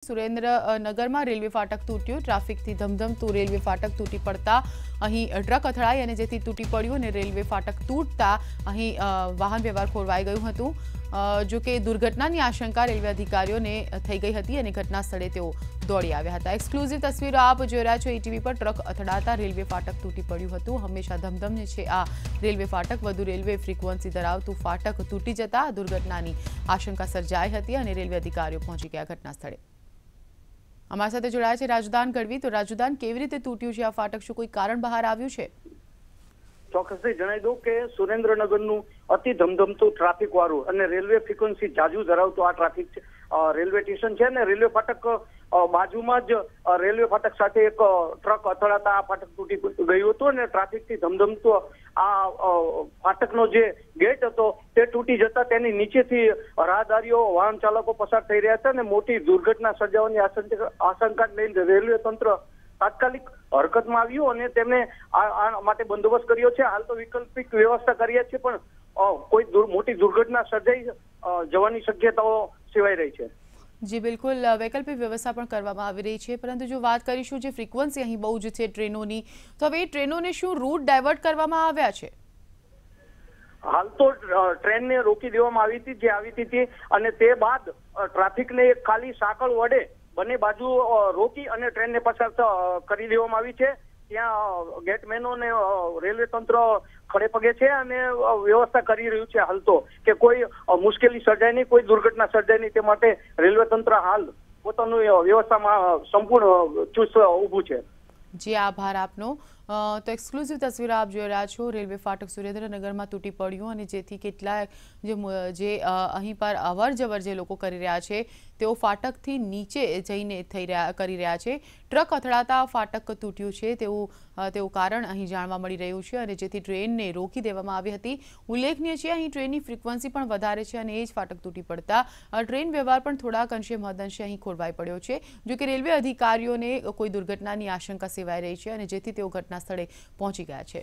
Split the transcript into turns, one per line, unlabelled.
સુરેન્દ્રનગરમાં રેલવે ફાટક તૂટ્યું। ટ્રાફિકથી ધમધમતું રેલવે ફાટક તૂટી પડતા અહીં ટ્રક અથડાઈ અને જેથી તૂટી પડ્યું અને રેલવે ફાટક તૂટતા અહીં વાહન વ્યવહાર ખોરવાઈ ગયું હતું। જો કે દુર્ઘટનાની આશંકા રેલવે અધિકારીઓને થઈ ગઈ હતી અને ઘટના સ્થળે તેઓ દોડી આવ્યા હતા। એક્સક્લુઝિવ તસવીરો આપ જોઈ રહ્યા છો। ઈટીવી પર ટ્રક અથડાતા રેલવે ફાટક તૂટી પડ્યું હતું। હંમેશા ધમધમ છે આ રેલવે ફાટક। વધુ રેલવે ફ્રીક્વન્સી ધરાવતું ફાટક તૂટી જતા દુર્ઘટનાની આશંકા સર્જાઈ હતી અને રેલવે અધિકારીઓ પહોંચી ગયા ઘટના સ્થળે। અમારી સાથે જોડાયા છે રાજદાન ગઢવી। તો રાજદાન, કેવી રીતે તૂટ્યું છે આ ફાટક? શું કોઈ કારણ બહાર આવ્યું છે?
ચોક્કસથી જણાવી દઉં કે સુરેન્દ્રનગરનું અતિ ધમધમતું ટ્રાફિક વાળું અને રેલવે ફ્રીક્વન્સી જાજુ ધરાવતું આ ટ્રાફિક રેલવે સ્ટેશન છે ને રેલવે ફાટક બાજુમાં જ રેલવે ફાટક સાથે એક ટ્રક અથડાતા આ ફાટક તૂટી ગયું હતું અને ટ્રાફિકથી ધમધમતું આ ફાટકનો જે ગેટ હતો તે તૂટી જતા તેની નીચેથી રાહદારીઓ વાહન ચાલકો પસાર થઈ રહ્યા હતા અને મોટી દુર્ઘટના સર્જાવાની આશંકા લઈને રેલવે તંત્ર તાત્કાલિક હરકતમાં આવ્યું અને તેમને આ માટે બંદોબસ્ત કર્યો છે। હાલ તો વૈકલ્પિક વ્યવસ્થા કરીએ છીએ પણ કોઈ મોટી દુર્ઘટના સર્જાઈ જવાની શક્યતાઓ સેવાઈ રહી છે।
જી બિલકુલ, વૈકલ્પિક વ્યવસ્થા પણ કરવામાં આવી રહી છે। પરંતુ જો વાત કરીશું જે ફ્રીક્વન્સી અહીં બહુ જ છે ટ્રેનોની, તો હવે એ ટ્રેનોને શું રૂટ ડાયવર્ટ કરવામાં આવ્યા છે?
હાલ તો ટ્રેનને રોકી દેવામાં આવી હતી જે આવી હતી અને તે બાદ ટ્રાફિકને એક ખાલી સાંકળ વડે બંને બાજુ રોકી અને ટ્રેનને પસાર કરી દેવામાં આવી છે। ત્યાં ગેટમેનો ને રેલવે તંત્ર ખડે પગે છે અને વ્યવસ્થા કરી રહ્યું છે હાલ તો કે કોઈ મુશ્કેલી સર્જાય નહીં, કોઈ દુર્ઘટના સર્જાય નહીં તે માટે રેલવે તંત્ર હાલ પોતાનું વ્યવસ્થામાં સંપૂર્ણ ચુસ્ત ઊભું છે।
જી આભાર આપનો। તો એક્સક્લુઝિવ તસવીરો આપ જોઈ રહ્યા છો। રેલવે ફાટક સુરેન્દ્રનગરમાં તૂટી પડ્યું અને જેથી કેટલાક જે અહીં પર અવર જવર જે લોકો કરી રહ્યા છે તેઓ ફાટકથી નીચે જઈને કરી રહ્યા છે। ટ્રક અથડાતા ફાટક તૂટ્યું છે તેવું કારણ અહીં જાણવા મળી રહ્યું છે અને જેથી ટ્રેનને રોકી દેવામાં આવી હતી। ઉલ્લેખનીય છે અહીં ટ્રેનની ફ્રીક્વન્સી પણ વધારે છે અને એ જ ફાટક તૂટી પડતા ટ્રેન વ્યવહાર પણ થોડાક અંશે મહદઅંશે અહીં ખોરવાઈ પડ્યો છે। જો કે રેલવે અધિકારીઓને કોઈ દુર્ઘટનાની આશંકા સેવાઈ રહી છે અને જેથી તેઓ ઘટના સ્થળે પહોંચી ગયા છે।